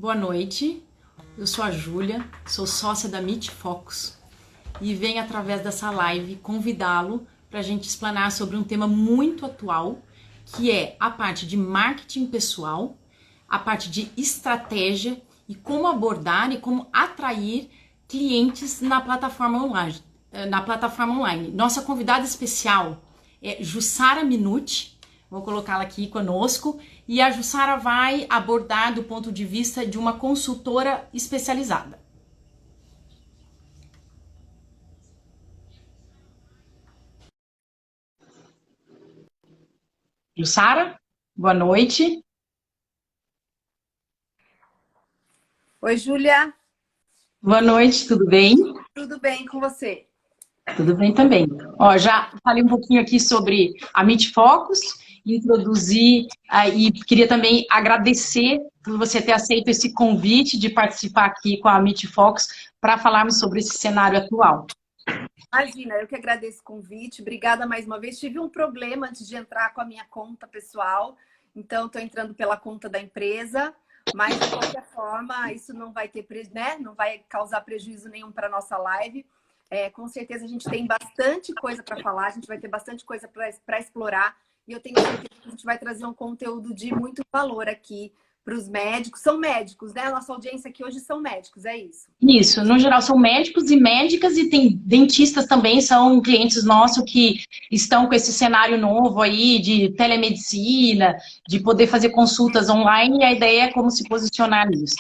Boa noite, eu sou a Júlia, sou sócia da Meet Focus e venho através dessa live convidá-lo para a gente explanar sobre um tema muito atual, que é a parte de marketing pessoal, a parte de estratégia e como abordar e como atrair clientes na plataforma online. Nossa convidada especial é Jussara Minuti. Vou colocá-la aqui conosco. E a Jussara vai abordar do ponto de vista de uma consultora especializada. Jussara, boa noite. Oi, Júlia. Boa noite, tudo bem? Tudo bem com você? Tudo bem também. Ó, já falei um pouquinho aqui sobre a Meet Focus, introduzir e queria também agradecer por você ter aceito esse convite de participar aqui com a Meet Focus para falarmos sobre esse cenário atual. Imagina, eu que agradeço o convite. Obrigada mais uma vez. Tive um problema antes de entrar com a minha conta pessoal, então estou entrando pela conta da empresa, mas de qualquer forma, isso não vai ter, né? Não vai causar prejuízo nenhum para a nossa live. Com certeza a gente tem bastante coisa para falar, a gente vai ter bastante coisa para explorar, e eu tenho certeza que a gente vai trazer um conteúdo de muito valor aqui para os médicos. São médicos, né? A nossa audiência aqui hoje são médicos, é isso. Isso, no geral são médicos e médicas e tem dentistas também, são clientes nossos que estão com esse cenário novo aí de telemedicina, de poder fazer consultas online e a ideia é como se posicionar nisso.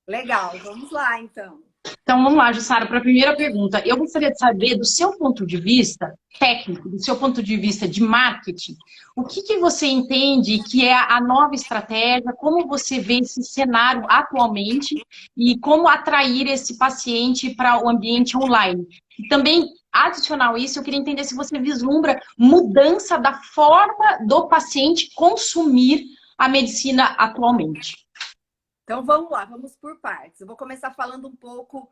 Legal, vamos lá então. Então vamos lá, Jussara, para a primeira pergunta. Eu gostaria de saber, do seu ponto de vista técnico, do seu ponto de vista de marketing, o que você entende que é a nova estratégia, como você vê esse cenário atualmente e como atrair esse paciente para o ambiente online. E também, adicional isso, eu queria entender se você vislumbra mudança da forma do paciente consumir a medicina atualmente. Então vamos lá, vamos por partes. Eu vou começar falando um pouco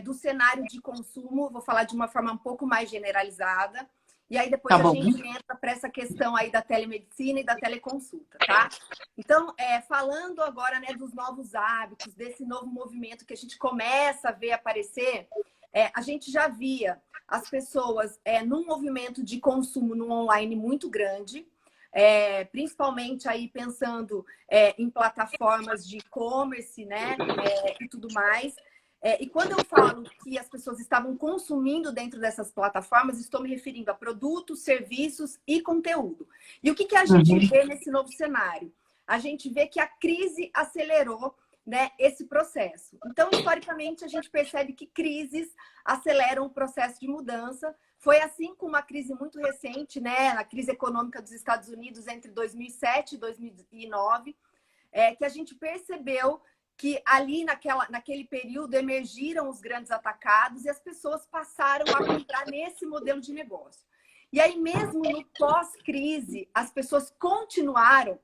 do cenário de consumo, vou falar de uma forma um pouco mais generalizada, e aí depois Tá a bom? gente entra para essa questão aí da telemedicina e da teleconsulta, tá? Então, falando agora, né, dos novos hábitos, desse novo movimento que a gente começa a ver aparecer, a gente já via as pessoas num movimento de consumo no online muito grande, principalmente aí pensando em plataformas de e-commerce, né, e tudo mais. E quando eu falo que as pessoas estavam consumindo dentro dessas plataformas, estou me referindo a produtos, serviços e conteúdo. E o que a gente vê nesse novo cenário? A gente vê que a crise acelerou, né, esse processo. Então, historicamente, a gente percebe que crises aceleram o processo de mudança. Foi assim com uma crise muito recente, né, a crise econômica dos Estados Unidos entre 2007 e 2009, que a gente percebeu que ali naquele período emergiram os grandes atacados e as pessoas passaram a comprar nesse modelo de negócio. E aí mesmo no pós-crise, as pessoas continuaram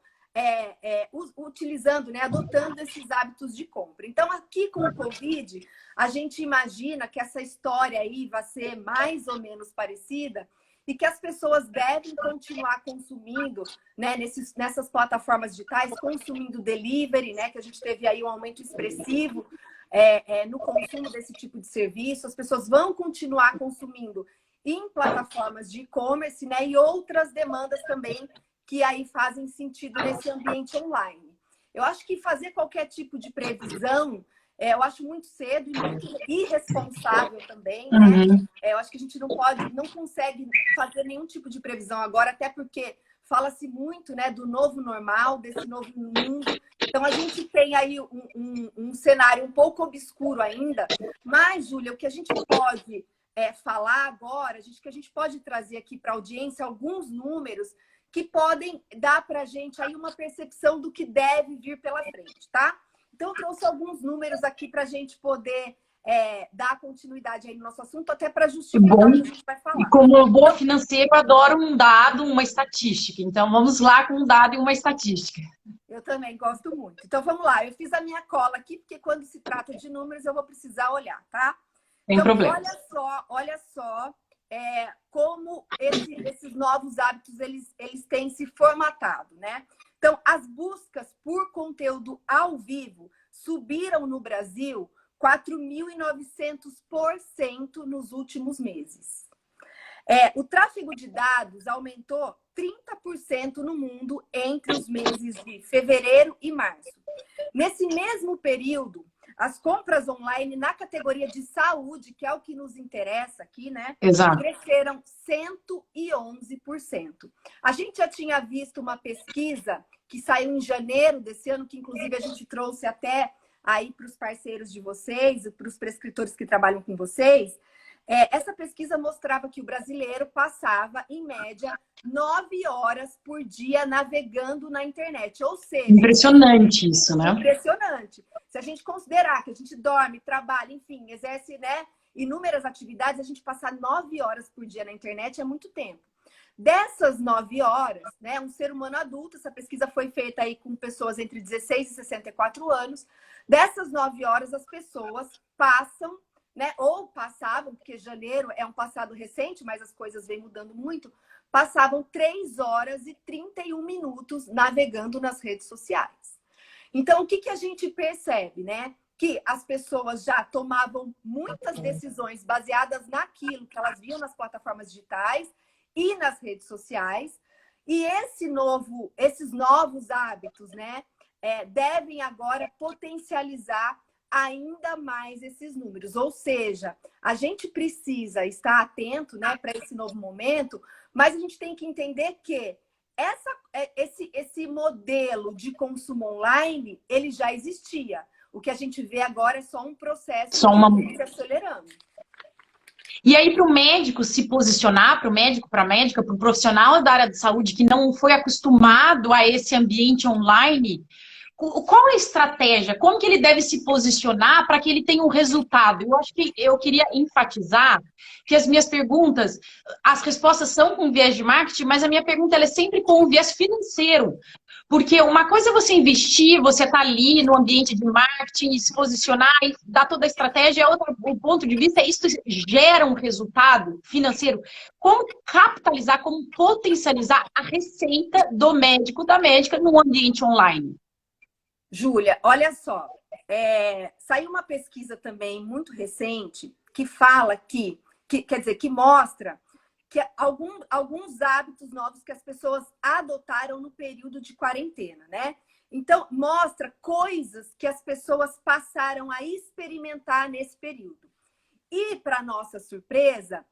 utilizando, né, adotando esses hábitos de compra. Então, aqui com o Covid, a gente imagina que essa história aí vai ser mais ou menos parecida e que as pessoas devem continuar consumindo, né, nessas plataformas digitais, consumindo delivery, né, que a gente teve aí um aumento expressivo no consumo desse tipo de serviço. As pessoas vão continuar consumindo em plataformas de e-commerce, né, e outras demandas também que aí fazem sentido nesse ambiente online. Eu acho que fazer qualquer tipo de previsão, eu acho muito cedo e muito irresponsável também, né? Eu acho que a gente não consegue fazer nenhum tipo de previsão agora, até porque fala-se muito, né, do novo normal, desse novo mundo. Então, a gente tem aí um cenário um pouco obscuro ainda, mas, Júlia, o que a gente pode falar agora, que a gente pode trazer aqui para a audiência alguns números que podem dar para a gente aí uma percepção do que deve vir pela frente, tá? Então, eu trouxe alguns números aqui para a gente poder dar continuidade aí no nosso assunto, até para justificar o que a gente vai falar. E como boa financeira, eu adoro um dado, uma estatística. Então, vamos lá com um dado e uma estatística. Eu também gosto muito. Então, vamos lá. Eu fiz a minha cola aqui, porque quando se trata de números, eu vou precisar olhar, tá? Tem problema. Olha só como esses novos hábitos eles têm se formatado, né? Então, as buscas por conteúdo ao vivo subiram no Brasil 4.900% nos últimos meses. O tráfego de dados aumentou 30% no mundo entre os meses de fevereiro e março. Nesse mesmo período, as compras online na categoria de saúde, que é o que nos interessa aqui, né? Exato. Cresceram 111%. A gente já tinha visto uma pesquisa que saiu em janeiro desse ano, que inclusive a gente trouxe até aí para os parceiros de vocês, para os prescritores que trabalham com vocês. Essa pesquisa mostrava que o brasileiro passava, em média, 9 horas por dia navegando na internet. Ou seja... Impressionante isso, né? Impressionante. Se a gente considerar que a gente dorme, trabalha, enfim, exerce, né, inúmeras atividades, a gente passar 9 horas por dia na internet é muito tempo. Dessas 9 horas, né, um ser humano adulto, essa pesquisa foi feita aí com pessoas entre 16 e 64 anos, dessas 9 horas as pessoas passam, né, ou passavam, porque janeiro é um passado recente, mas as coisas vêm mudando muito, passavam 3 horas e 31 minutos navegando nas redes sociais. Então, o que a gente percebe, né? Que as pessoas já tomavam muitas decisões baseadas naquilo que elas viam nas plataformas digitais e nas redes sociais. E esses novos hábitos, né, devem agora potencializar ainda mais esses números. Ou seja, a gente precisa estar atento, né, para esse novo momento, mas a gente tem que entender que esse modelo de consumo online, ele já existia. O que a gente vê agora é só um processo se acelerando. E aí, para o médico se posicionar, para o médico, para a médica, para o profissional da área de saúde que não foi acostumado a esse ambiente online, qual a estratégia? Como que ele deve se posicionar para que ele tenha um resultado? Eu acho que eu queria enfatizar que as minhas perguntas, as respostas são com viés de marketing, mas a minha pergunta ela é sempre com um viés financeiro. Porque uma coisa é você investir, você tá ali no ambiente de marketing, se posicionar e dar toda a estratégia, outro ponto de vista, isso gera um resultado financeiro. Como capitalizar, como potencializar a receita do médico, da médica no ambiente online? Júlia, olha só, saiu uma pesquisa também muito recente que fala que mostra que alguns hábitos novos que as pessoas adotaram no período de quarentena, né? Então, mostra coisas que as pessoas passaram a experimentar nesse período. E, para nossa surpresa,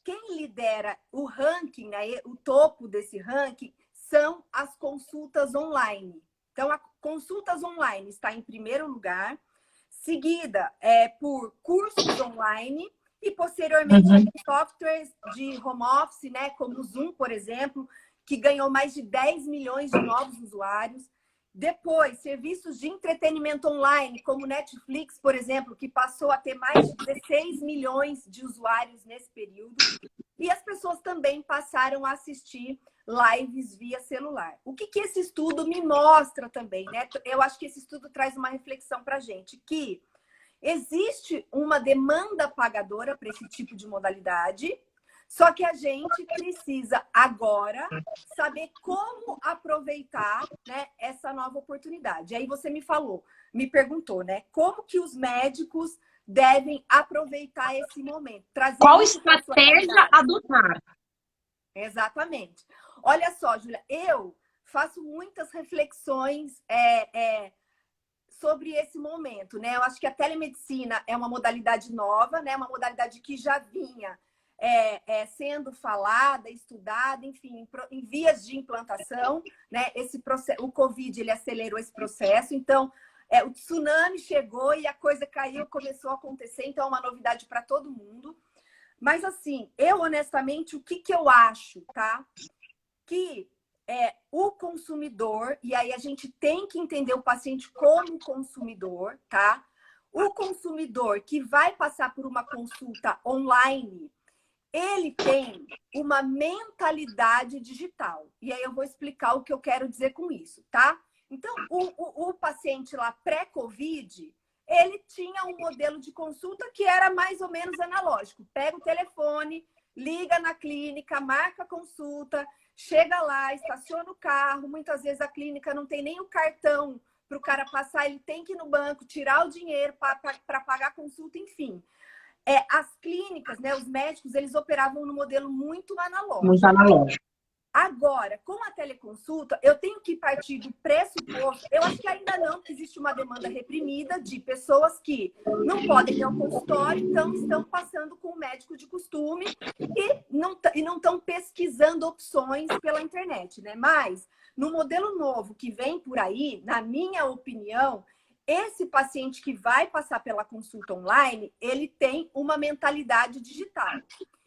quem lidera o ranking, né, o topo desse ranking, são as consultas online. Então, as consultas online está em primeiro lugar, seguida por cursos online e, posteriormente, softwares de home office, né, como o Zoom, por exemplo, que ganhou mais de 10 milhões de novos usuários. Depois, serviços de entretenimento online, como Netflix, por exemplo, que passou a ter mais de 16 milhões de usuários nesse período. E as pessoas também passaram a assistir lives via celular. O que esse estudo me mostra também, né? Eu acho que esse estudo traz uma reflexão para a gente, que existe uma demanda pagadora para esse tipo de modalidade, só que a gente precisa agora saber como aproveitar, né, essa nova oportunidade. Aí você me perguntou, né? Como que os médicos devem aproveitar esse momento? Qual estratégia adotar? Exatamente. Olha só, Júlia, eu faço muitas reflexões sobre esse momento, né? Eu acho que a telemedicina é uma modalidade nova, né? Uma modalidade que já vinha sendo falada, estudada, enfim, em vias de implantação, né? O Covid, ele acelerou esse processo, então o tsunami chegou e a coisa caiu, começou a acontecer, então é uma novidade para todo mundo. Mas assim, eu honestamente, o que eu acho, tá? Que o consumidor, e aí a gente tem que entender o paciente como consumidor, tá? O consumidor que vai passar por uma consulta online, ele tem uma mentalidade digital. E aí eu vou explicar o que eu quero dizer com isso, tá? Então, o paciente lá pré-Covid, ele tinha um modelo de consulta que era mais ou menos analógico. Pega o telefone, liga na clínica, marca a consulta, chega lá, estaciona o carro. Muitas vezes a clínica não tem nem o cartão para o cara passar, ele tem que ir no banco, tirar o dinheiro para pagar a consulta, enfim. As clínicas, né, os médicos, eles operavam no modelo muito analógico. Muito analógico. Agora, com a teleconsulta, eu tenho que partir do pressuposto, eu acho que ainda não, que existe uma demanda reprimida de pessoas que não podem ir ao consultório, então estão passando com o médico de costume e não estão pesquisando opções pela internet, né? Mas, no modelo novo que vem por aí, na minha opinião, esse paciente que vai passar pela consulta online, ele tem uma mentalidade digital.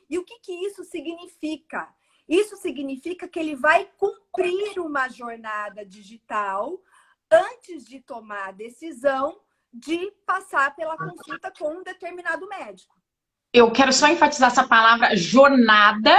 E o que isso significa? Isso significa que ele vai cumprir uma jornada digital antes de tomar a decisão de passar pela consulta com um determinado médico. Eu quero só enfatizar essa palavra jornada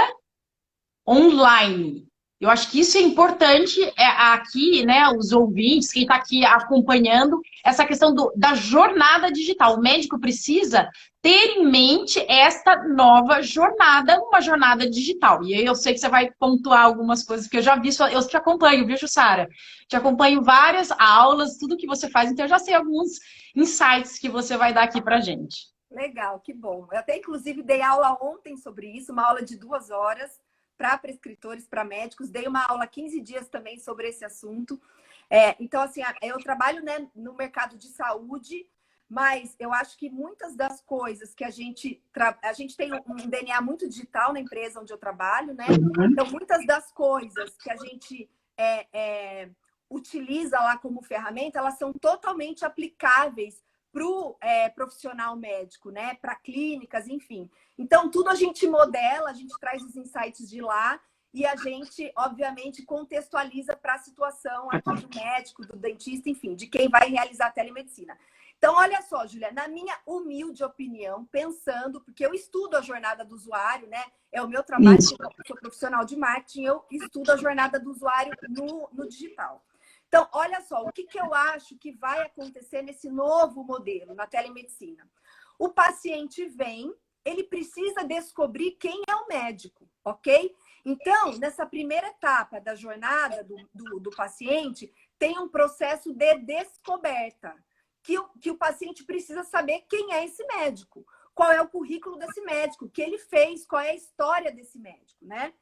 online. Eu acho que isso é importante aqui, né, os ouvintes, quem está aqui acompanhando, essa questão da jornada digital. O médico precisa ter em mente esta nova jornada, uma jornada digital. E aí eu sei que você vai pontuar algumas coisas, porque eu já vi, eu te acompanho, viu, Jussara? Te acompanho várias aulas, tudo que você faz, então eu já sei alguns insights que você vai dar aqui pra gente. Legal, que bom. Eu até, inclusive, dei aula ontem sobre isso, uma aula de 2 horas, para prescritores, para médicos. Dei uma aula há 15 dias também sobre esse assunto. Então, assim, eu trabalho, né, no mercado de saúde, mas eu acho que muitas das coisas que a gente tem um DNA muito digital na empresa onde eu trabalho, né? Então, muitas das coisas que a gente utiliza lá como ferramenta, elas são totalmente aplicáveis para o profissional médico, né? Para clínicas, enfim. Então, tudo a gente modela, a gente traz os insights de lá e a gente, obviamente, contextualiza para a situação aqui do médico, do dentista, enfim, de quem vai realizar a telemedicina. Então, olha só, Júlia, na minha humilde opinião, pensando, porque eu estudo a jornada do usuário, né? É o meu trabalho, eu sou profissional de marketing, eu estudo a jornada do usuário no digital. Então, olha só, o que eu acho que vai acontecer nesse novo modelo, na telemedicina? O paciente vem, ele precisa descobrir quem é o médico, ok? Então, nessa primeira etapa da jornada do paciente, tem um processo de descoberta, que o paciente precisa saber quem é esse médico, qual é o currículo desse médico, o que ele fez, qual é a história desse médico, né?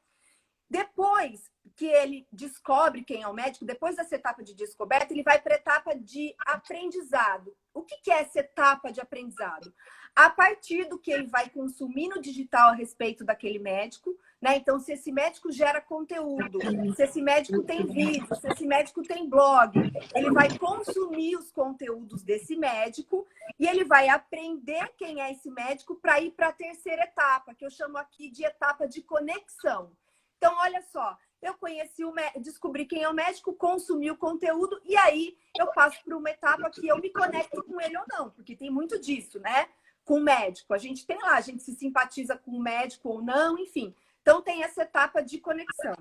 Depois que ele descobre quem é o médico, depois dessa etapa de descoberta, ele vai para a etapa de aprendizado. O que é essa etapa de aprendizado? A partir do que ele vai consumir no digital a respeito daquele médico, né? Então, se esse médico gera conteúdo, se esse médico tem vídeo, se esse médico tem blog, ele vai consumir os conteúdos desse médico e ele vai aprender quem é esse médico para ir para a terceira etapa, que eu chamo aqui de etapa de conexão. Então, olha só, eu conheci descobri quem é o médico, consumi o conteúdo e aí eu passo por uma etapa que eu me conecto com ele ou não, porque tem muito disso, né? Com o médico. A gente tem lá, a gente se simpatiza com o médico ou não, enfim. Então, tem essa etapa de conexão.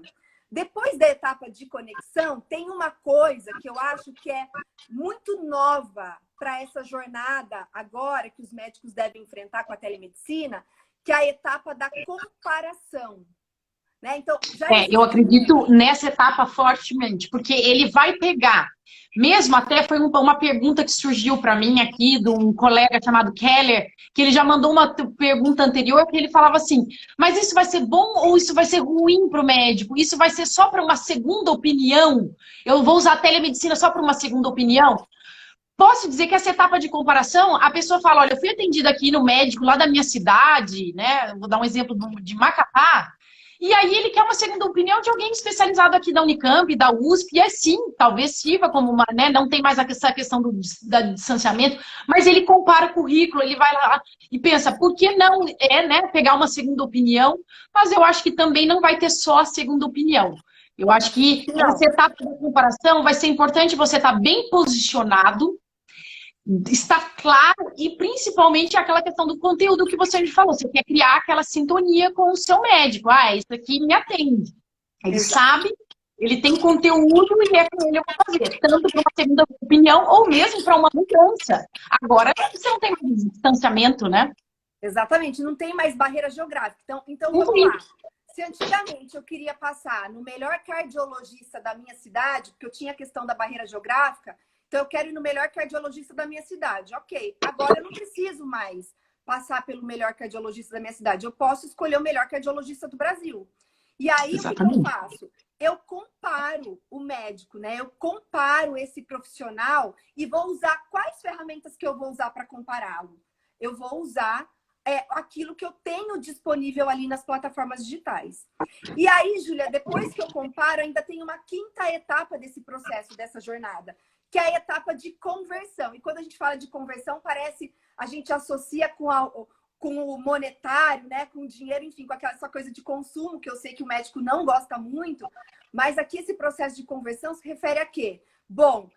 Depois da etapa de conexão, tem uma coisa que eu acho que é muito nova para essa jornada agora que os médicos devem enfrentar com a telemedicina, que é a etapa da comparação. Né? Então, eu acredito nessa etapa fortemente, porque ele vai pegar, mesmo até foi uma pergunta que surgiu para mim aqui de um colega chamado Keller, que ele já mandou uma pergunta anterior, que ele falava assim, mas isso vai ser bom ou isso vai ser ruim para o médico? Isso vai ser só para uma segunda opinião? Eu vou usar a telemedicina só para uma segunda opinião? Posso dizer que essa etapa de comparação, a pessoa fala, olha, eu fui atendida aqui no médico lá da minha cidade, né? Vou dar um exemplo de Macapá, e aí ele quer uma segunda opinião de alguém especializado aqui da Unicamp, da USP, e é sim, talvez sirva como uma, né, não tem mais essa questão do distanciamento, mas ele compara o currículo, ele vai lá e pensa, por que não né, pegar uma segunda opinião? Mas eu acho que também não vai ter só a segunda opinião. Eu acho que essa etapa de comparação vai ser importante você estar bem posicionado, está claro e principalmente aquela questão do conteúdo que você me falou. Você quer criar aquela sintonia com o seu médico. Ah, isso aqui me atende. Ele sabe, ele tem conteúdo e é com ele eu vou fazer. Tanto para uma segunda opinião ou mesmo para uma mudança. Agora você não tem mais distanciamento, né? Exatamente, não tem mais barreira geográfica. Então vamos lá. Se antigamente eu queria passar no melhor cardiologista da minha cidade, porque eu tinha a questão da barreira geográfica, Então, eu quero ir no melhor cardiologista da minha cidade. Ok, agora eu não preciso mais passar pelo melhor cardiologista da minha cidade. Eu posso escolher o melhor cardiologista do Brasil. E aí, o que eu faço? Eu comparo o médico, né? Eu comparo esse profissional e vou usar quais ferramentas que eu vou usar para compará-lo. Eu vou usar aquilo que eu tenho disponível ali nas plataformas digitais. E aí, Júlia, depois que eu comparo, ainda tem uma quinta etapa desse processo, dessa jornada, que é a etapa de conversão. E quando a gente fala de conversão, parece, a gente associa com o monetário, né? Com o dinheiro, enfim, com essa coisa de consumo, que eu sei que o médico não gosta muito. Mas aqui esse processo de conversão se refere a quê? Bom,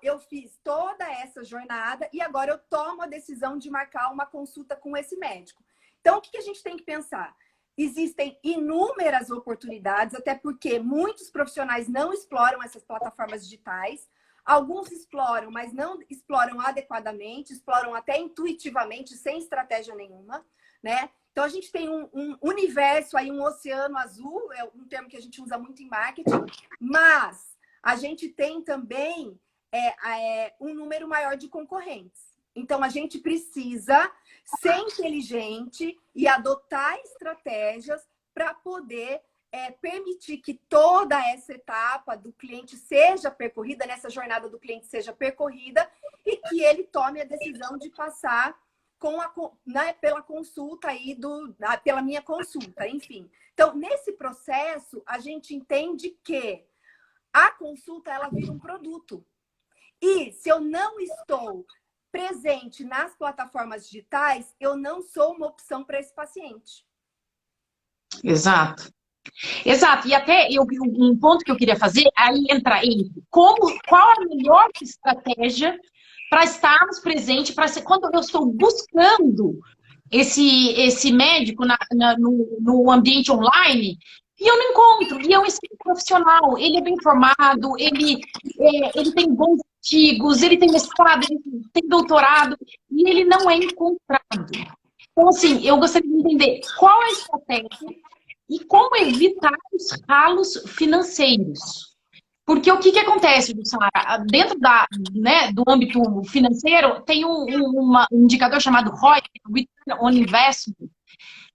eu fiz toda essa jornada e agora eu tomo a decisão de marcar uma consulta com esse médico. Então, o que a gente tem que pensar? Existem inúmeras oportunidades, até porque muitos profissionais não exploram essas plataformas digitais. Alguns exploram, mas não exploram adequadamente, exploram até intuitivamente, sem estratégia nenhuma, né? Então, a gente tem um universo aí, um oceano azul, é um termo que a gente usa muito em marketing, mas a gente tem também um número maior de concorrentes. Então, a gente precisa ser inteligente e adotar estratégias para poder permitir que toda essa etapa do cliente seja percorrida, nessa jornada do cliente seja percorrida e que ele tome a decisão de passar pela consulta aí, pela minha consulta, enfim. Então, nesse processo, a gente entende que a consulta, ela vira um produto. E se eu não estou presente nas plataformas digitais, eu não sou uma opção para esse paciente. Exato. Exato. E até um ponto que eu queria fazer, aí entra em qual a melhor estratégia para estarmos presentes, quando eu estou buscando esse médico no ambiente online, e eu não encontro, e é um excelente profissional, ele é bem formado, ele tem bons artigos, ele tem mestrado, ele tem doutorado, e ele não é encontrado. Então, assim, eu gostaria de entender qual é a estratégia e como evitar os ralos financeiros. Porque o que acontece, Jussara? Dentro do âmbito financeiro, tem um indicador chamado ROI, Return on Investment,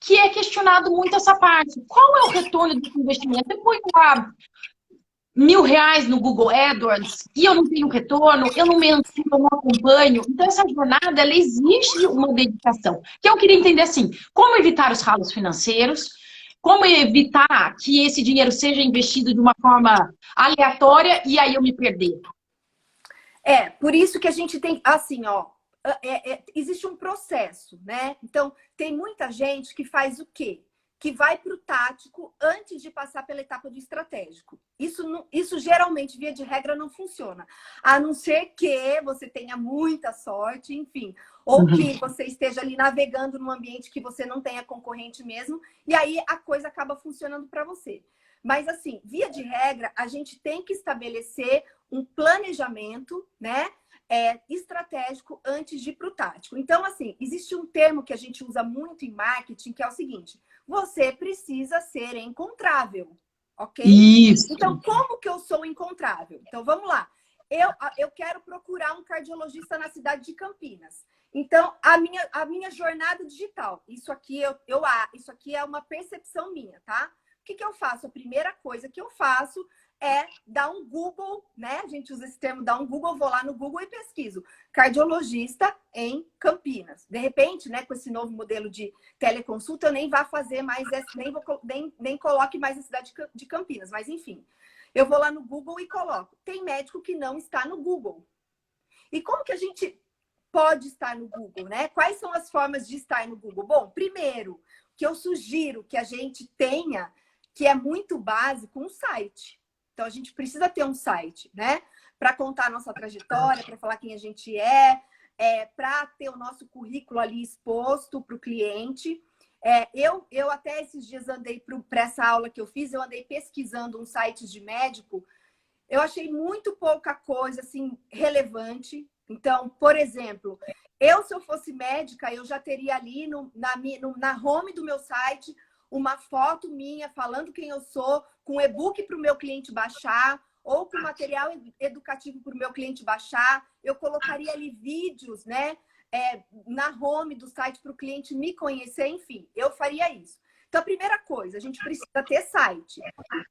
que é questionado muito essa parte. Qual é o retorno desse investimento? Eu ponho lá R$ 1.000 no Google AdWords e eu não tenho retorno, eu não mensuro, eu não acompanho. Então, essa jornada, ela exige uma dedicação. Que eu queria entender assim, como evitar os ralos financeiros, como evitar que esse dinheiro seja investido de uma forma aleatória e aí eu me perder. Por isso que a gente tem, assim, ó, existe um processo, né? Então, tem muita gente que faz o quê? Que vai para o tático antes de passar pela etapa do estratégico. Isso geralmente, via de regra, não funciona. A não ser que você tenha muita sorte, enfim. Ou que você esteja ali navegando num ambiente que você não tenha concorrente mesmo. E aí a coisa acaba funcionando para você. Mas assim, via de regra, a gente tem que estabelecer um planejamento, né? Estratégico antes de ir para o tático. Então, assim, existe um termo que a gente usa muito em marketing, que é o seguinte: você precisa ser encontrável, ok? Isso. Então, como que eu sou encontrável? Então, vamos lá. Eu quero procurar um cardiologista na cidade de Campinas. Então, a minha jornada digital, isso aqui é uma percepção minha, tá? O que eu faço? A primeira coisa que eu faço é dar um Google, né? A gente usa esse termo, dar um Google, vou lá no Google e pesquiso cardiologista em Campinas. De repente, né, com esse novo modelo de teleconsulta, eu nem vá fazer mais, nem coloque mais a cidade de Campinas, mas enfim. Eu vou lá no Google e coloco. Tem médico que não está no Google. E como que a gente pode estar no Google, né? Quais são as formas de estar no Google? Bom, primeiro, que eu sugiro que a gente tenha, que é muito básico, um site. Então, a gente precisa ter um site, né? Para contar a nossa trajetória, para falar quem a gente para ter o nosso currículo ali exposto para o cliente. Eu até esses dias andei para essa aula que eu fiz, eu andei pesquisando uns sites de médico. Eu achei muito pouca coisa, assim, relevante. Então, por exemplo, se eu fosse médica, eu já teria ali na home do meu site uma foto minha falando quem eu sou, com e-book para o meu cliente baixar, ou com material educativo para o meu cliente baixar. Eu colocaria ali vídeos, né, na home do site para o cliente me conhecer, enfim, eu faria isso. Então, a primeira coisa, a gente precisa ter site.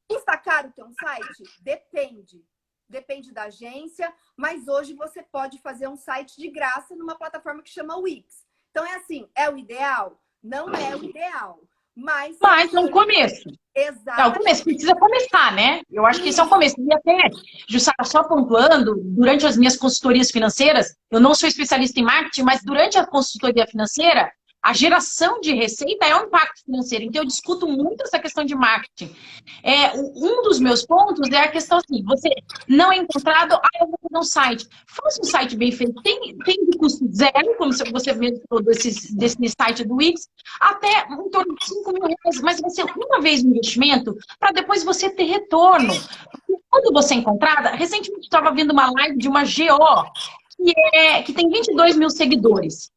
Custa caro ter um site? Depende. Depende da agência, mas hoje você pode fazer um site de graça numa plataforma que chama Wix. Então, é assim, é o ideal? Não é o ideal. Mas é um começo. Exato. É o começo, precisa começar, né? Eu acho que isso é um começo. E até, Jussara, só pontuando, durante as minhas consultorias financeiras, eu não sou especialista em marketing, mas durante a consultoria financeira, a geração de receita é um impacto financeiro. Então, eu discuto muito essa questão de marketing. Um dos meus pontos é a questão assim, você não é encontrado, eu vou fazer um site. Faça um site bem feito. Tem de custo zero, como você mesmo falou desse site do Wix, até em torno de 5 mil reais. Mas vai ser uma vez um investimento para depois você ter retorno. Porque quando você é encontrada, recentemente estava vendo uma live de uma GO que tem 22 mil seguidores.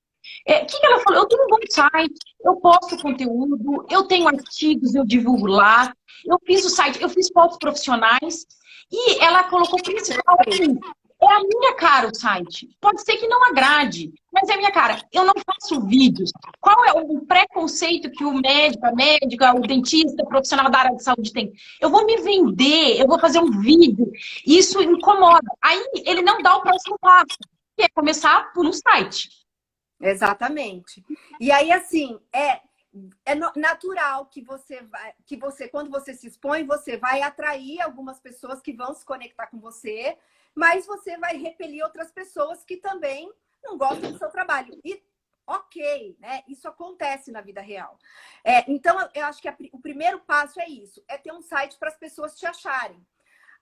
O que ela falou? Eu tenho um bom site, eu posto conteúdo, eu tenho artigos, eu divulgo lá, eu fiz o site, eu fiz fotos profissionais e ela colocou o principal assim, é a minha cara o site. Pode ser que não agrade, mas é a minha cara. Eu não faço vídeos. Qual é o preconceito que o médico, a médica, o dentista, o profissional da área de saúde tem? Eu vou me vender, eu vou fazer um vídeo. Isso incomoda. Aí ele não dá o próximo passo, que é começar por um site. Exatamente. E aí, assim, é natural que você, quando você se expõe, você vai atrair algumas pessoas que vão se conectar com você, mas você vai repelir outras pessoas que também não gostam do seu trabalho. E ok, né? Isso acontece na vida real. Então, eu acho que o primeiro passo é isso, é ter um site para as pessoas te acharem.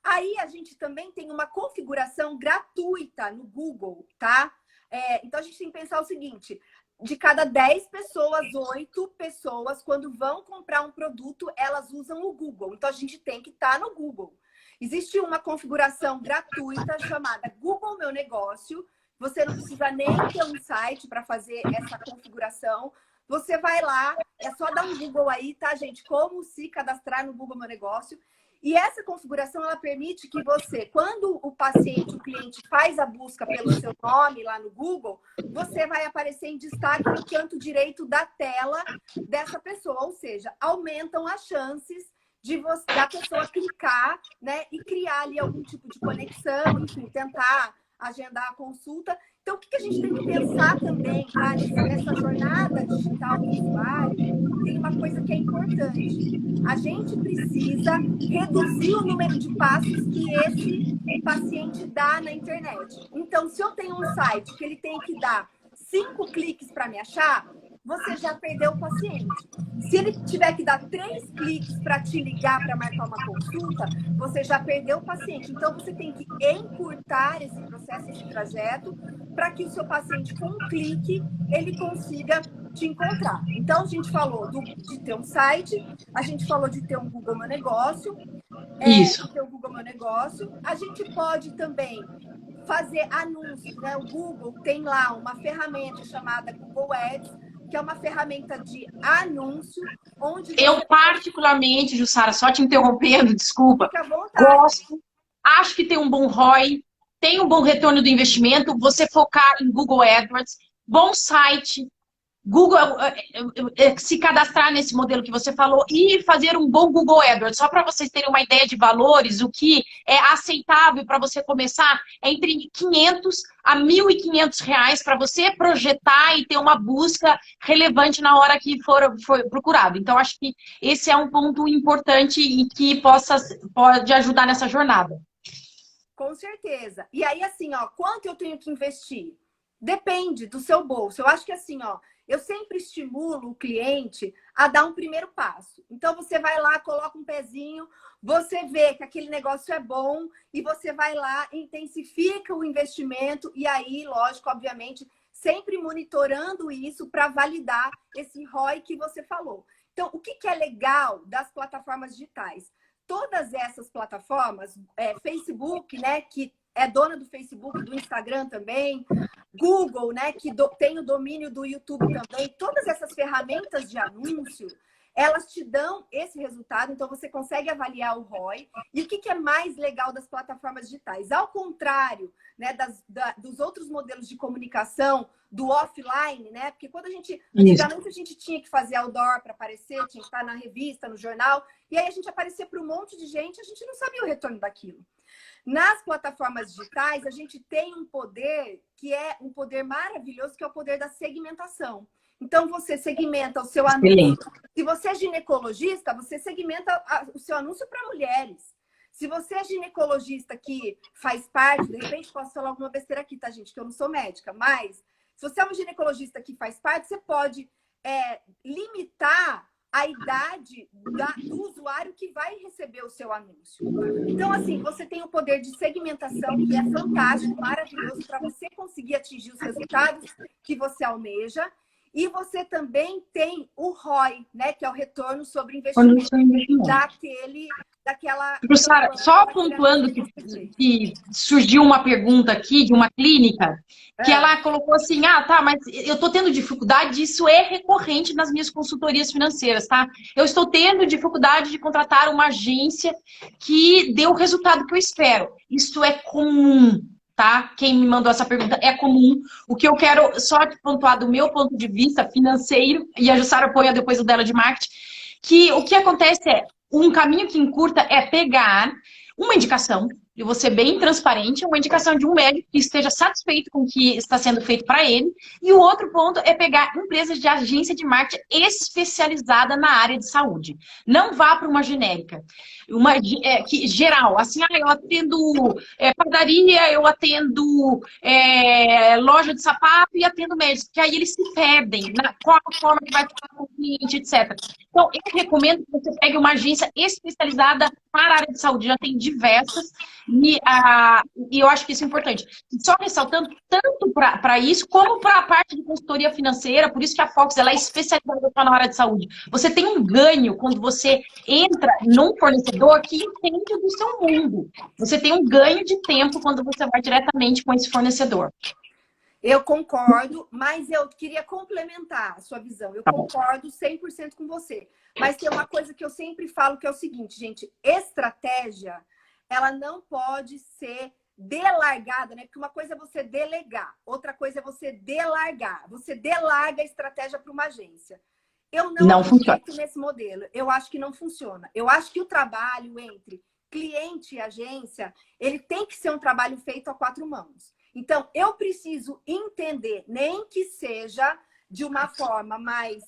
Aí a gente também tem uma configuração gratuita no Google, tá? Então, a gente tem que pensar o seguinte, de cada 10 pessoas, 8 pessoas, quando vão comprar um produto, elas usam o Google. Então, a gente tem que estar no Google. Existe uma configuração gratuita chamada Google Meu Negócio. Você não precisa nem ter um site para fazer essa configuração. Você vai lá, é só dar um Google aí, tá, gente? Como se cadastrar no Google Meu Negócio. E essa configuração, ela permite que você, quando o paciente, o cliente faz a busca pelo seu nome lá no Google, você vai aparecer em destaque no canto direito da tela dessa pessoa. Ou seja, aumentam as chances da pessoa clicar, né, e criar ali algum tipo de conexão, enfim, tentar agendar a consulta. Então, o que a gente tem que pensar também, tá? Nessa jornada digital do usuário, tem uma coisa que é importante. A gente precisa reduzir o número de passos que esse paciente dá na internet. Então, se eu tenho um site que ele tem que dar 5 cliques para me achar, você já perdeu o paciente. Se ele tiver que dar 3 cliques para te ligar para marcar uma consulta, você já perdeu o paciente. Então, você tem que encurtar esse processo, esse trajeto, para que o seu paciente, com um clique, ele consiga te encontrar. Então, a gente falou de ter um site, a gente falou de ter um Google Meu Negócio. Isso. Ter o Google Meu Negócio. A gente pode também fazer anúncios, né? O Google tem lá uma ferramenta chamada Google Ads, que é uma ferramenta de anúncio, onde eu particularmente, Jussara, só te interrompendo, desculpa, fica à vontade. Gosto, acho que tem um bom ROI, tem um bom retorno do investimento, você focar em Google AdWords, bom site, Google, se cadastrar nesse modelo que você falou e fazer um bom Google AdWords. Só para vocês terem uma ideia de valores, o que é aceitável para você começar é entre 500 a 1.500 reais para você projetar e ter uma busca relevante na hora que for procurado. Então, acho que esse é um ponto importante e que pode ajudar nessa jornada. Com certeza. E aí, assim, ó, quanto eu tenho que investir? Depende do seu bolso. Eu acho que assim, ó, eu sempre estimulo o cliente a dar um primeiro passo. Então, você vai lá, coloca um pezinho, você vê que aquele negócio é bom e você vai lá, intensifica o investimento e aí, lógico, obviamente, sempre monitorando isso para validar esse ROI que você falou. Então, o que é legal das plataformas digitais? Todas essas plataformas, Facebook, né, que é dona do Facebook, do Instagram também, Google, né, que tem o domínio do YouTube também, todas essas ferramentas de anúncio, elas te dão esse resultado, então você consegue avaliar o ROI. E o que é mais legal das plataformas digitais? Ao contrário, né, dos outros modelos de comunicação, do offline, né? Porque quando antigamente a gente tinha que fazer outdoor para aparecer, tinha que estar na revista, no jornal, e aí a gente aparecia para um monte de gente, a gente não sabia o retorno daquilo. Nas plataformas digitais, a gente tem um poder que é um poder maravilhoso, que é o poder da segmentação. Então, você segmenta o seu anúncio. Se você é ginecologista, você segmenta o seu anúncio para mulheres. Se você é ginecologista que faz parte, de repente posso falar alguma besteira aqui, tá, gente? Que eu não sou médica, mas se você é um ginecologista que faz parte, você pode limitar a idade do usuário que vai receber o seu anúncio. Então, assim, você tem o poder de segmentação, que é fantástico, maravilhoso, para você conseguir atingir os resultados que você almeja. E você também tem o ROI, né? Que é o retorno sobre investimento daquela... Sara, só pontuando que surgiu uma pergunta aqui de uma clínica, que ela colocou assim, tá, mas eu estou tendo dificuldade, isso é recorrente nas minhas consultorias financeiras, tá? Eu estou tendo dificuldade de contratar uma agência que dê o resultado que eu espero. Isso é comum. Tá? Quem me mandou essa pergunta é comum. O que eu quero só te pontuar do meu ponto de vista financeiro, e a Jussara apoia depois o dela de marketing, que o que acontece é, um caminho que encurta é pegar uma indicação, eu vou ser bem transparente, uma indicação de um médico que esteja satisfeito com o que está sendo feito para ele, e o outro ponto é pegar empresas de agência de marketing especializada na área de saúde. Não vá para uma genérica. Geral, assim, eu atendo padaria, eu atendo loja de sapato e atendo médico, que aí eles se perdem na qual a forma que vai falar com o cliente, etc. Então, eu recomendo que você pegue uma agência especializada para a área de saúde, já tem diversas, e eu acho que isso é importante. Só ressaltando, tanto para isso, como para a parte de consultoria financeira, por isso que a Fox ela é especializada na área de saúde. Você tem um ganho quando você entra num fornecedor que entende do seu mundo. Você tem um ganho de tempo quando você vai diretamente com esse fornecedor. Eu concordo, mas eu queria complementar a sua visão. Eu concordo 100% com você. Mas tem uma coisa que eu sempre falo, que é o seguinte, gente. Estratégia, ela não pode ser delargada, né? Porque uma coisa é você delegar, outra coisa é você delargar. Você delarga a estratégia para uma agência. Eu não acredito nesse modelo. Eu acho que não funciona. Eu acho que o trabalho entre cliente e agência, ele tem que ser um trabalho feito a quatro mãos. Então, eu preciso entender, nem que seja de uma forma mais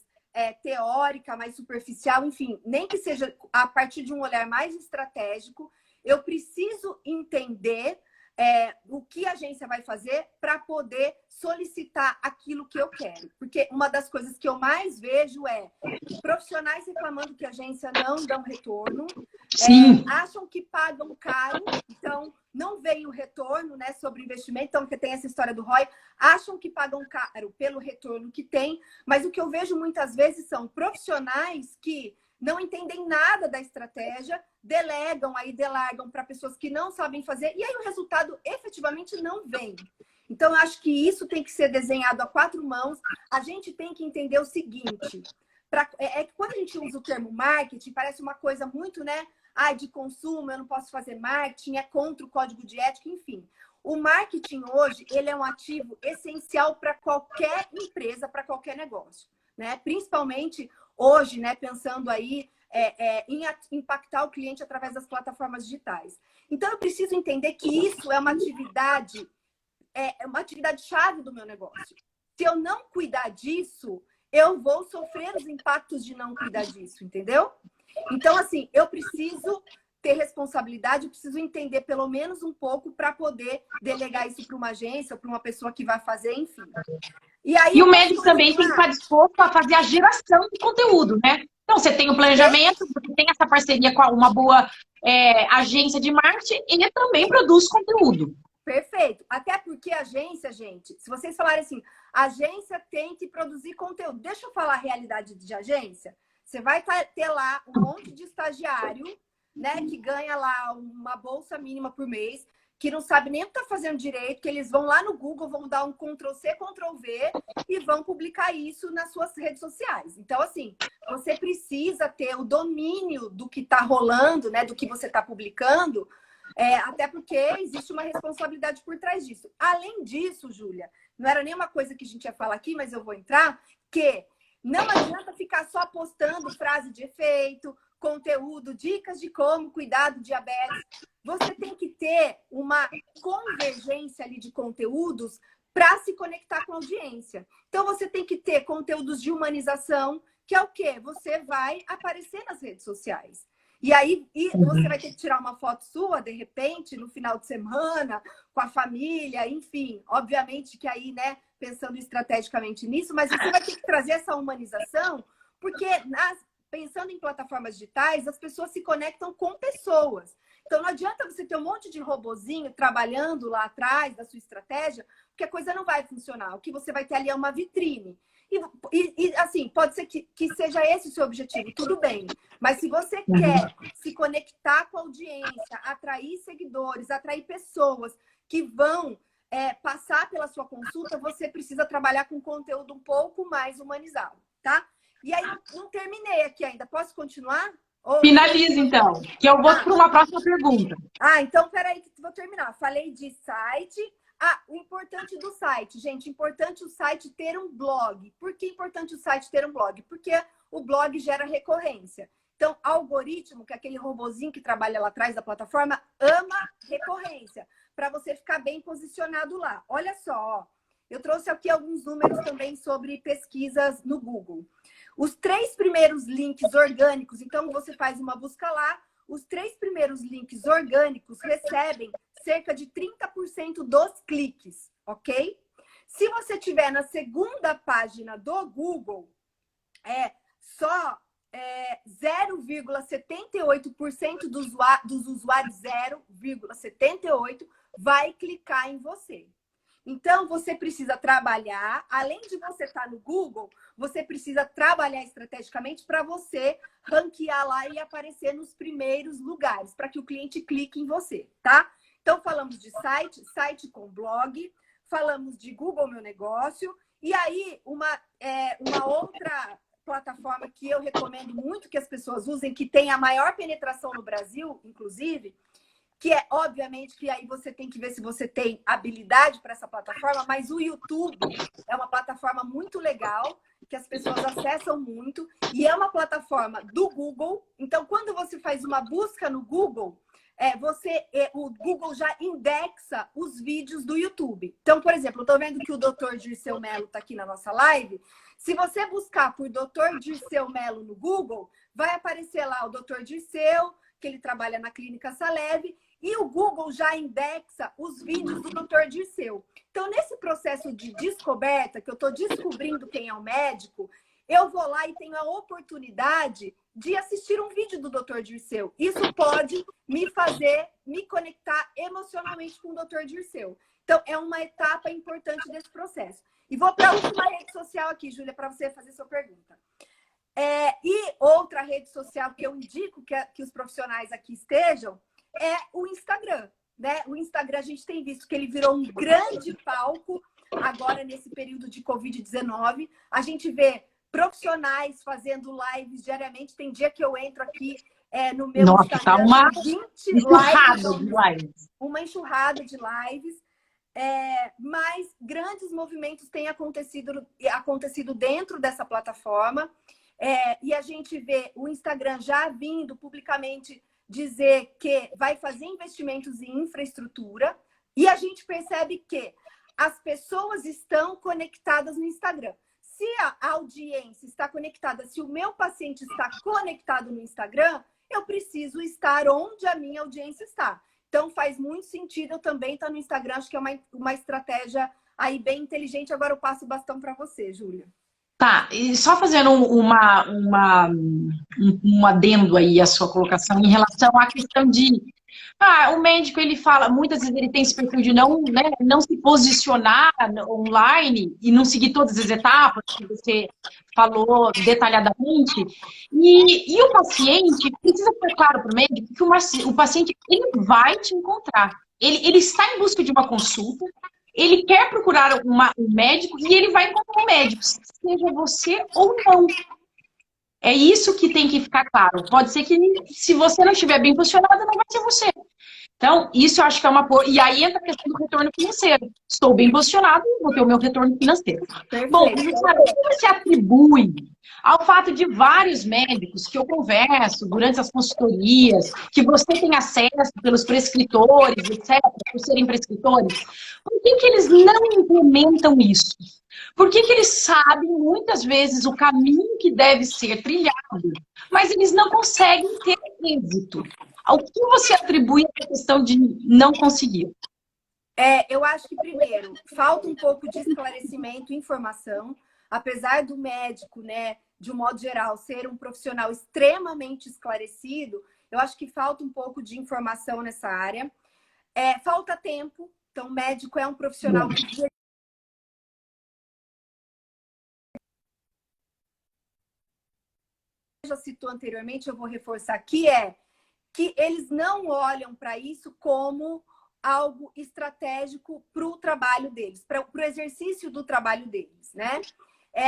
teórica, mais superficial, enfim, nem que seja a partir de um olhar mais estratégico, eu preciso entender o que a agência vai fazer para poder solicitar aquilo que eu quero. Porque uma das coisas que eu mais vejo é profissionais reclamando que a agência não dá um retorno, acham que pagam caro, então não veio o retorno, né, sobre investimento, então porque tem essa história do ROI, acham que pagam caro pelo retorno que tem, mas o que eu vejo muitas vezes são profissionais que não entendem nada da estratégia, delegam para pessoas que não sabem fazer, e aí o resultado efetivamente não vem. Então, eu acho que isso tem que ser desenhado a quatro mãos. A gente tem que entender o seguinte, que quando a gente usa o termo marketing, parece uma coisa muito, né, de consumo, eu não posso fazer marketing, é contra o código de ética, enfim. O marketing hoje, ele é um ativo essencial para qualquer empresa, para qualquer negócio, né? Principalmente hoje, né, pensando aí em impactar o cliente através das plataformas digitais. Então, eu preciso entender que isso é uma atividade chave do meu negócio. Se eu não cuidar disso, eu vou sofrer os impactos de não cuidar disso, entendeu? Então, assim, eu preciso ter responsabilidade, eu preciso entender pelo menos um pouco para poder delegar isso para uma agência ou para uma pessoa que vai fazer, enfim. E o médico também tem que estar disposto a fazer a geração de conteúdo, né? Então, você tem o planejamento, você tem essa parceria com uma boa agência de marketing e também produz conteúdo. Perfeito. Até porque a agência, gente, se vocês falarem assim, a agência tem que produzir conteúdo. Deixa eu falar a realidade de agência. Você vai ter lá um monte de estagiário, né, que ganha lá uma bolsa mínima por mês, que não sabe nem o que está fazendo direito, que eles vão lá no Google, vão dar um Ctrl+C, Ctrl+V e vão publicar isso nas suas redes sociais. Então, assim, você precisa ter o domínio do que está rolando, né, do que você está publicando, até porque existe uma responsabilidade por trás disso. Além disso, Júlia, não era nenhuma coisa que a gente ia falar aqui, mas eu vou entrar, que não adianta ficar só postando frase de efeito, conteúdo, dicas de como cuidar do diabetes. Você tem que ter uma convergência ali de conteúdos para se conectar com a audiência. Então, você tem que ter conteúdos de humanização, que é o quê? Você vai aparecer nas redes sociais. E aí você vai ter que tirar uma foto sua, de repente, no final de semana, com a família, enfim. Obviamente que aí, né, pensando estrategicamente nisso, mas você vai ter que trazer essa humanização, porque pensando em plataformas digitais, as pessoas se conectam com pessoas. Então, não adianta você ter um monte de robozinho trabalhando lá atrás da sua estratégia, porque a coisa não vai funcionar. O que você vai ter ali é uma vitrine. E assim, pode ser que seja esse o seu objetivo, tudo bem. Mas se você quer se conectar com a audiência, atrair seguidores, atrair pessoas que vão passar pela sua consulta, você precisa trabalhar com conteúdo um pouco mais humanizado, tá? E aí, não terminei aqui ainda. Posso continuar? Finaliza, então, que eu vou para uma próxima pergunta. Então, peraí, que vou terminar. Falei de site. O importante do site, gente, importante o site ter um blog. Por que é importante o site ter um blog? Porque o blog gera recorrência. Então, algoritmo, que é aquele robozinho que trabalha lá atrás da plataforma, ama recorrência, para você ficar bem posicionado lá. Olha só, ó, eu trouxe aqui alguns números também sobre pesquisas no Google. Os 3 primeiros links orgânicos, então você faz uma busca lá, os 3 primeiros links orgânicos recebem cerca de 30% dos cliques, ok? Se você tiver na segunda página do Google, só 0,78% dos usuários, 0,78%, vai clicar em você. Então, você precisa trabalhar, além de você estar no Google, você precisa trabalhar estrategicamente para você ranquear lá e aparecer nos primeiros lugares, para que o cliente clique em você, tá? Então, falamos de site com blog, falamos de Google Meu Negócio, e aí uma outra plataforma que eu recomendo muito que as pessoas usem, que tem a maior penetração no Brasil, inclusive, que é, obviamente, que aí você tem que ver se você tem habilidade para essa plataforma, mas o YouTube é uma plataforma muito legal, que as pessoas acessam muito, e é uma plataforma do Google. Então, quando você faz uma busca no Google, o Google já indexa os vídeos do YouTube. Então, por exemplo, eu estou vendo que o Dr. Dirceu Mello está aqui na nossa live. Se você buscar por Dr. Dirceu Mello no Google, vai aparecer lá o Dr. Dirceu, que ele trabalha na Clínica Saleve, e o Google já indexa os vídeos do Dr. Dirceu. Então, nesse processo de descoberta, que eu estou descobrindo quem é o médico, eu vou lá e tenho a oportunidade de assistir um vídeo do Dr. Dirceu. Isso pode me fazer me conectar emocionalmente com o Dr. Dirceu. Então, é uma etapa importante desse processo. E vou para a última rede social aqui, Júlia, para você fazer sua pergunta. E outra rede social que eu indico que os profissionais aqui estejam é o Instagram, né? O Instagram, a gente tem visto que ele virou um grande palco agora nesse período de Covid-19. A gente vê profissionais fazendo lives diariamente. Tem dia que eu entro aqui no meu Instagram, tá uma 20 lives. Uma enxurrada de lives. Mas grandes movimentos têm acontecido dentro dessa plataforma. E a gente vê o Instagram já vindo publicamente dizer que vai fazer investimentos em infraestrutura, e a gente percebe que as pessoas estão conectadas no Instagram. Se a audiência está conectada, se o meu paciente está conectado no Instagram, eu preciso estar onde a minha audiência está. Então, faz muito sentido eu também estar no Instagram. Acho que é uma estratégia aí bem inteligente. Agora eu passo o bastão para você, Júlia. Tá, e só fazendo um adendo aí à sua colocação em relação à questão de... o médico, ele fala, muitas vezes ele tem esse perfil de não se posicionar online e não seguir todas as etapas que você falou detalhadamente. E o paciente, precisa ficar claro para o médico que o paciente ele vai te encontrar. Ele está em busca de uma consulta, ele quer procurar um médico e ele vai encontrar um médico, seja você ou não. É isso que tem que ficar claro. Pode ser que, se você não estiver bem posicionada, não vai ser você. Então, isso eu acho que é uma... E aí entra a questão do retorno financeiro. Estou bem posicionado, vou ter o meu retorno financeiro. Perfeito. Bom, o que se atribui ao fato de vários médicos que eu converso durante as consultorias, que você tem acesso pelos prescritores, etc., por serem prescritores, por que eles não implementam isso? Por que eles sabem, muitas vezes, o caminho que deve ser trilhado, mas eles não conseguem ter êxito? Ao que você atribui a questão de não conseguir? Eu acho que, primeiro, falta um pouco de esclarecimento e informação. Apesar do médico, né, de um modo geral, ser um profissional extremamente esclarecido, eu acho que falta um pouco de informação nessa área. Falta tempo. Então, o médico é um profissional que já citou anteriormente, eu vou reforçar aqui, que eles não olham para isso como algo estratégico para o trabalho deles, para o exercício do trabalho deles, né?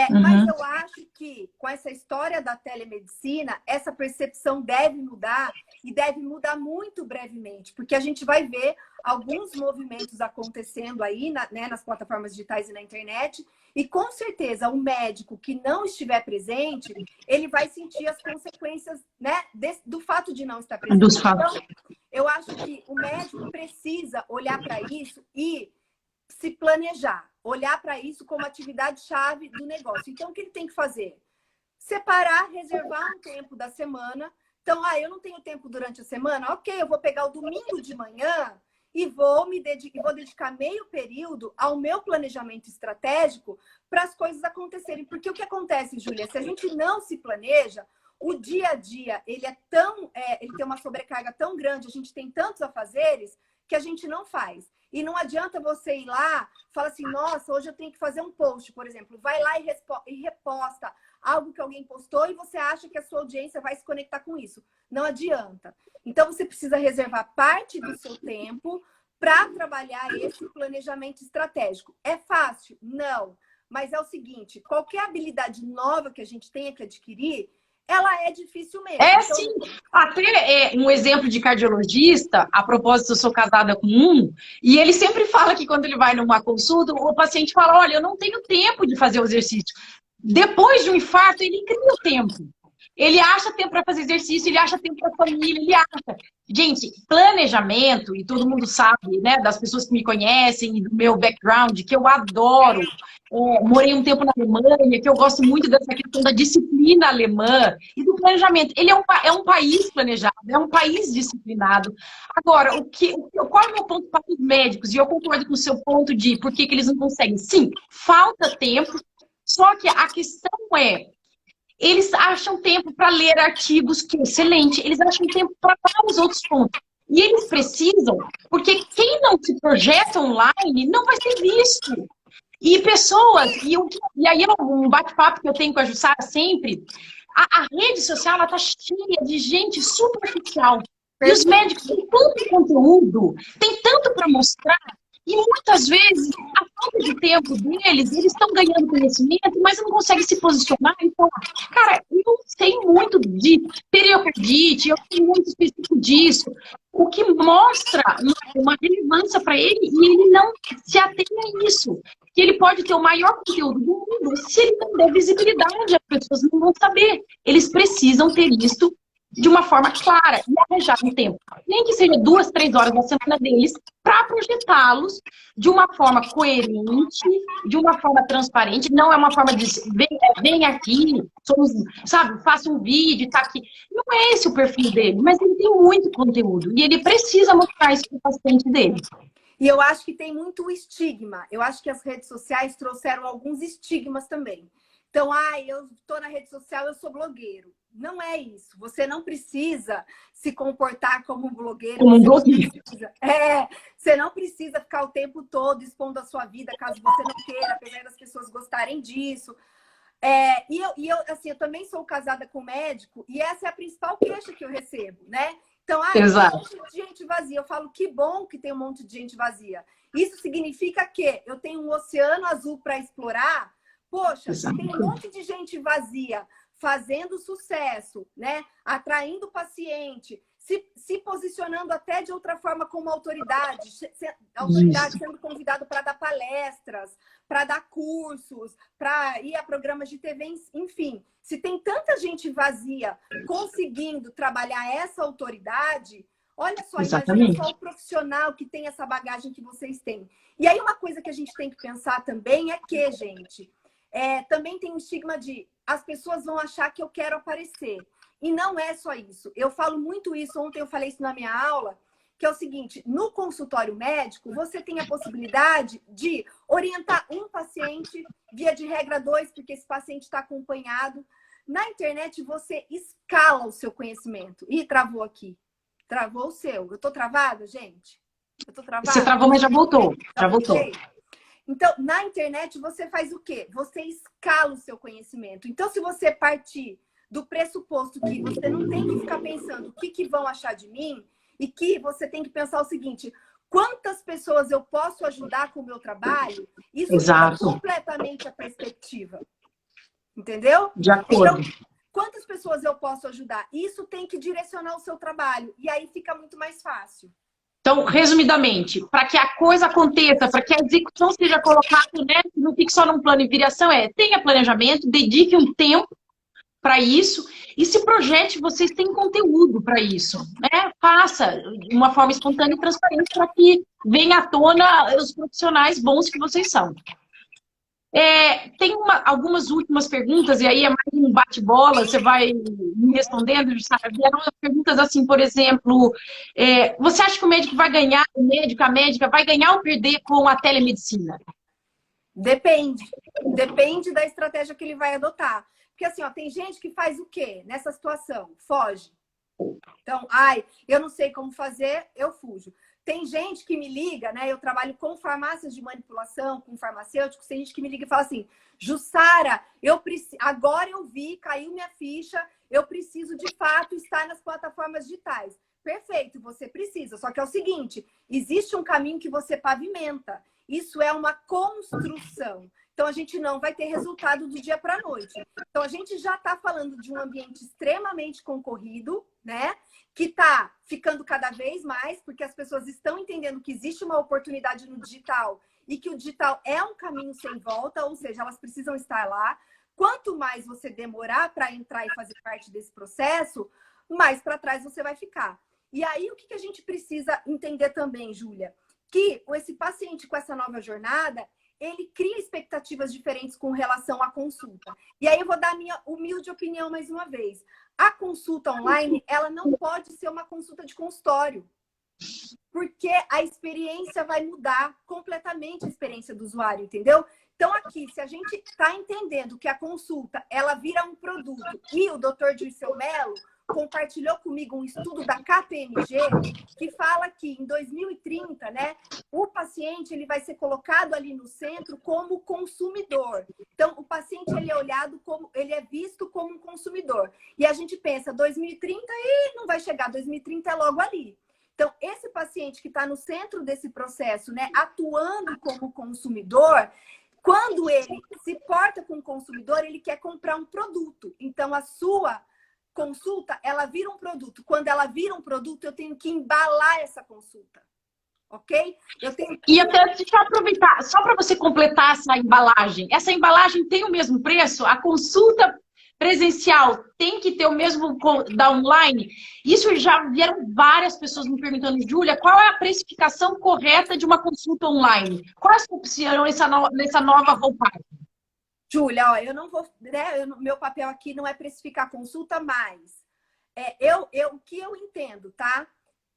Mas eu acho que com essa história da telemedicina, essa percepção deve mudar e deve mudar muito brevemente, porque a gente vai ver alguns movimentos acontecendo aí né, nas plataformas digitais e na internet, e com certeza o médico que não estiver presente, ele vai sentir as consequências, né, do fato de não estar presente. Então, eu acho que o médico precisa olhar para isso e se planejar, olhar para isso como atividade-chave do negócio. Então, o que ele tem que fazer? Separar, reservar um tempo da semana. Então, eu não tenho tempo durante a semana? Ok, eu vou pegar o domingo de manhã e vou dedicar meio período ao meu planejamento estratégico para as coisas acontecerem. Porque o que acontece, Júlia, se a gente não se planeja, o dia a dia, ele tem uma sobrecarga tão grande, a gente tem tantos afazeres que a gente não faz. E não adianta você ir lá, fala assim, nossa, hoje eu tenho que fazer um post, por exemplo. Vai lá e reposta algo que alguém postou e você acha que a sua audiência vai se conectar com isso. Não adianta. Então, você precisa reservar parte do seu tempo para trabalhar esse planejamento estratégico. É fácil? Não. Mas é o seguinte, qualquer habilidade nova que a gente tenha que adquirir, ela é difícil mesmo. Então... sim. Até um exemplo de cardiologista, a propósito, eu sou casada com e ele sempre fala que quando ele vai numa consulta, o paciente fala, olha, eu não tenho tempo de fazer o exercício. Depois de um infarto, ele cria o tempo. Ele acha tempo para fazer exercício, ele acha tempo para a família, ele acha. Gente, planejamento, e todo mundo sabe, né, das pessoas que me conhecem e do meu background, que eu adoro. Morei um tempo na Alemanha, que eu gosto muito dessa questão da disciplina alemã e do planejamento. Ele é um país planejado, é um país disciplinado. Agora, qual é o meu ponto para os médicos? E eu concordo com o seu ponto de por que eles não conseguem. Sim, falta tempo, só que a questão eles acham tempo para ler artigos, que é excelente. Eles acham tempo para vários outros pontos. E eles precisam, porque quem não se projeta online não vai ser visto. E pessoas, e aí é um bate-papo que eu tenho com a Jussara sempre, a rede social está cheia de gente superficial. E os médicos têm tanto conteúdo, têm tanto para mostrar, e muitas vezes, a falta de tempo deles, eles estão ganhando conhecimento, mas não conseguem se posicionar. Então, cara, eu sei muito de periocardite, eu sei muito específico disso, o que mostra uma relevância para ele, e ele não se atém a isso. Que ele pode ter o maior conteúdo do mundo, se ele não der visibilidade, as pessoas não vão saber. Eles precisam ter isso de uma forma clara e arranjar um tempo. Nem que seja 2, 3 horas da semana deles, para projetá-los de uma forma coerente, de uma forma transparente. Não é uma forma de vem aqui, faça um vídeo, tá aqui. Não é esse o perfil dele, mas ele tem muito conteúdo e ele precisa mostrar isso para o paciente dele. E eu acho que tem muito estigma. Eu acho que as redes sociais trouxeram alguns estigmas também. Então, eu estou na rede social, eu sou blogueiro. Não é isso. Você não precisa se comportar como um blogueiro. Como um blogueiro. Você não precisa ficar o tempo todo expondo a sua vida, caso você não queira, apesar das pessoas gostarem disso. Eu também sou casada com médico, e essa é a principal queixa que eu recebo, né? Então, tem um monte de gente vazia. Eu falo, que bom que tem um monte de gente vazia. Isso significa que eu tenho um oceano azul para explorar. Poxa, tem um monte de gente vazia fazendo sucesso, né? Atraindo paciente, se posicionando até de outra forma como autoridade, sendo convidado para dar palestras, para dar cursos, para ir a programas de TV, enfim. Se tem tanta gente vazia conseguindo trabalhar essa autoridade, olha só, imagina só o profissional que tem essa bagagem que vocês têm. E aí uma coisa que a gente tem que pensar também é que, gente, também tem um estigma de as pessoas vão achar que eu quero aparecer. E não é só isso. Eu falo muito isso, ontem eu falei isso na minha aula, que é o seguinte, no consultório médico, você tem a possibilidade de orientar um paciente, via de regra 2, porque esse paciente está acompanhado. Na internet, você escala o seu conhecimento. Ih, travou aqui. Travou o seu. Eu tô travada, gente? Eu tô travada? Você travou, mas já voltou. Já voltou. Então, na internet, você faz o quê? Você escala o seu conhecimento. Então, se você partir do pressuposto que você não tem que ficar pensando o que vão achar de mim, e que você tem que pensar o seguinte, quantas pessoas eu posso ajudar com o meu trabalho, isso muda completamente a perspectiva. Entendeu? De acordo. Então, quantas pessoas eu posso ajudar? Isso tem que direcionar o seu trabalho. E aí fica muito mais fácil. Então, resumidamente, para que a coisa aconteça, para que a execução seja colocada, né, não fique só num plano de viração, tenha planejamento, dedique um tempo para isso e se projete, vocês têm conteúdo para isso, né? Faça de uma forma espontânea e transparente para que venha à tona os profissionais bons que vocês são. Tem algumas últimas perguntas, e aí é mais um bate-bola, você vai me respondendo, sabe? Vieram perguntas assim, por exemplo, você acha que o médico vai ganhar, o médico, a médica, vai ganhar ou perder com a telemedicina? Depende. Depende da estratégia que ele vai adotar. Porque assim, ó, tem gente que faz o quê nessa situação? Foge. Então, eu não sei como fazer, eu fujo. Tem gente que me liga, né? Eu trabalho com farmácias de manipulação, com farmacêuticos. Tem gente que me liga e fala assim, Jussara, agora eu vi, caiu minha ficha, eu preciso de fato estar nas plataformas digitais. Perfeito, você precisa. Só que é o seguinte, existe um caminho que você pavimenta. Isso é uma construção. Então, a gente não vai ter resultado do dia para a noite. Então, a gente já está falando de um ambiente extremamente concorrido, né? Que está ficando cada vez mais, porque as pessoas estão entendendo que existe uma oportunidade no digital e que o digital é um caminho sem volta, ou seja, elas precisam estar lá. Quanto mais você demorar para entrar e fazer parte desse processo, mais para trás você vai ficar. E aí, o que a gente precisa entender também, Júlia? Que esse paciente com essa nova jornada, ele cria expectativas diferentes com relação à consulta. E aí eu vou dar a minha humilde opinião mais uma vez. A consulta online, ela não pode ser uma consulta de consultório. Porque a experiência vai mudar completamente a experiência do usuário, entendeu? Então aqui, se a gente está entendendo que a consulta, ela vira um produto, e o Dr. Dirceu Mello compartilhou comigo um estudo da KPMG que fala que em 2030, né, o paciente ele vai ser colocado ali no centro como consumidor. Então, o paciente ele é olhado como, ele é visto como um consumidor. E a gente pensa, 2030 e não vai chegar, 2030 é logo ali. Então, esse paciente que está no centro desse processo, né, atuando como consumidor, quando ele se porta com o consumidor, ele quer comprar um produto. Então, a sua consulta, ela vira um produto. Quando ela vira um produto, eu tenho que embalar essa consulta. Ok? E até, deixa eu aproveitar, só para você completar essa embalagem tem o mesmo preço? A consulta presencial tem que ter o mesmo da online? Isso já vieram várias pessoas me perguntando, Júlia, qual é a precificação correta de uma consulta online? Qual é a sua opção nessa nova roupagem? Júlia, ó, eu não vou, né? Meu papel aqui não é precificar a consulta, mas o que eu entendo, tá?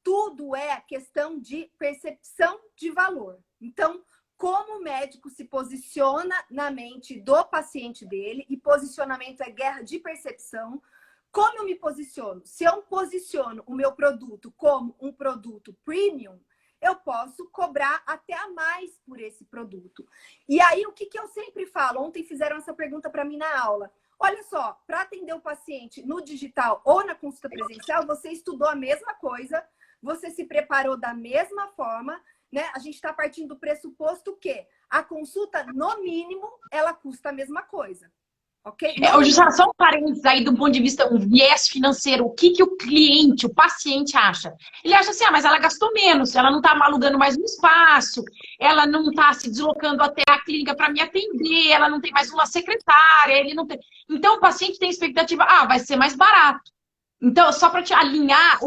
Tudo é questão de percepção de valor. Então, como o médico se posiciona na mente do paciente dele, e posicionamento é guerra de percepção, como eu me posiciono? Se eu posiciono o meu produto como um produto premium, eu posso cobrar até a mais por esse produto. E aí, o que eu sempre falo? Ontem fizeram essa pergunta para mim na aula. Olha só, para atender o paciente no digital ou na consulta presencial, você estudou a mesma coisa, você se preparou da mesma forma, né? A gente está partindo do pressuposto que a consulta, no mínimo, ela custa a mesma coisa. Ok? Jussara, só um parênteses aí do ponto de vista, um viés financeiro. O que o cliente, o paciente acha? Ele acha assim, mas ela gastou menos, ela não está alugando mais um espaço, ela não está se deslocando até a clínica para me atender, ela não tem mais uma secretária, ele não tem... Então, o paciente tem expectativa, vai ser mais barato. Então, só para te alinhar,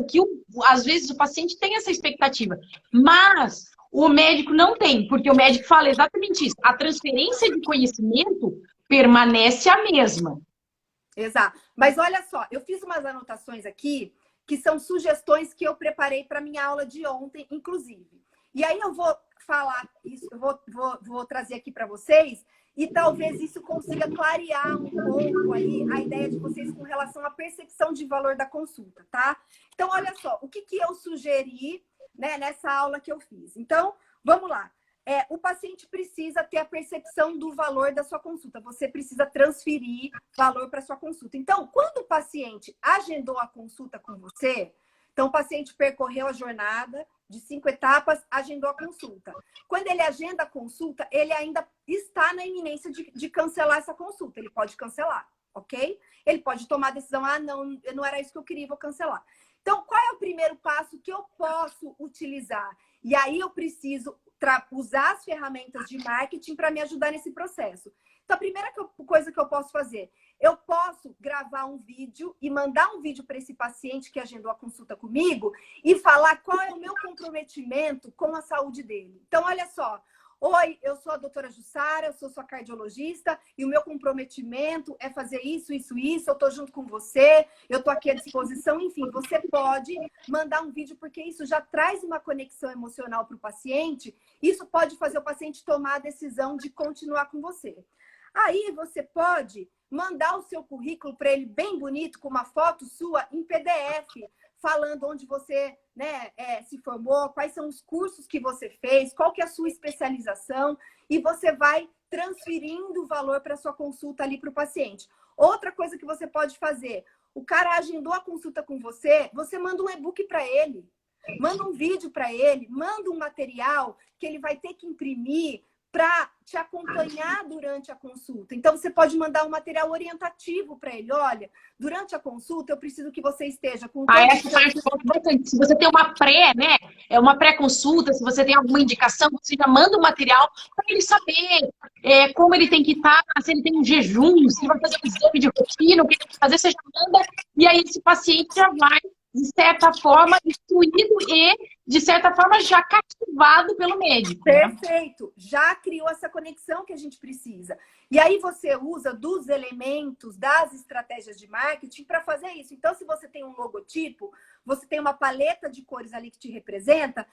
às vezes o paciente tem essa expectativa, mas o médico não tem, porque o médico fala exatamente isso. A transferência de conhecimento permanece a mesma. Exato. Mas olha só, eu fiz umas anotações aqui que são sugestões que eu preparei para minha aula de ontem, inclusive. E aí eu vou falar isso, eu vou trazer aqui para vocês e talvez isso consiga clarear um pouco aí a ideia de vocês com relação à percepção de valor da consulta, tá? Então, olha só, o que eu sugeri, né, nessa aula que eu fiz. Então, vamos lá. O paciente precisa ter a percepção do valor da sua consulta. Você precisa transferir valor para a sua consulta. Então, quando o paciente agendou a consulta com você, então o paciente percorreu a jornada de 5 etapas, agendou a consulta. Quando ele agenda a consulta, ele ainda está na iminência de cancelar essa consulta. Ele pode cancelar, ok? Ele pode tomar a decisão, não era isso que eu queria, vou cancelar. Então, qual é o primeiro passo que eu posso utilizar? E aí eu preciso usar as ferramentas de marketing para me ajudar nesse processo. Então, a primeira coisa que eu posso fazer, eu posso gravar um vídeo e mandar um vídeo para esse paciente que agendou a consulta comigo e falar qual é o meu comprometimento com a saúde dele. Então, olha só. Oi, eu sou a doutora Jussara, eu sou sua cardiologista e o meu comprometimento é fazer isso, isso, isso. Eu estou junto com você, eu estou aqui à disposição. Enfim, você pode mandar um vídeo porque isso já traz uma conexão emocional para o paciente. Isso pode fazer o paciente tomar a decisão de continuar com você. Aí você pode mandar o seu currículo para ele bem bonito, com uma foto sua em PDF, falando onde você, né, se formou, quais são os cursos que você fez, qual que é a sua especialização, e você vai transferindo o valor para a sua consulta ali para o paciente. Outra coisa que você pode fazer, o cara agendou a consulta com você, você manda um e-book para ele, manda um vídeo para ele, manda um material que ele vai ter que imprimir para te acompanhar durante a consulta. Então, você pode mandar um material orientativo para ele. Olha, durante a consulta, eu preciso que você esteja com... Essa parte é importante. Se você tem uma né? Uma pré-consulta, se você tem alguma indicação, você já manda um material para ele saber como ele tem que estar, se ele tem um jejum, se ele vai fazer um exame de rotina, o que ele tem que fazer, você já manda, e aí esse paciente já vai, de certa forma, instruído e, de certa forma, já cativado pelo médico. Perfeito. Né? Já criou essa conexão que a gente precisa. E aí você usa dos elementos, das estratégias de marketing para fazer isso. Então, se você tem um logotipo, você tem uma paleta de cores ali que te representa,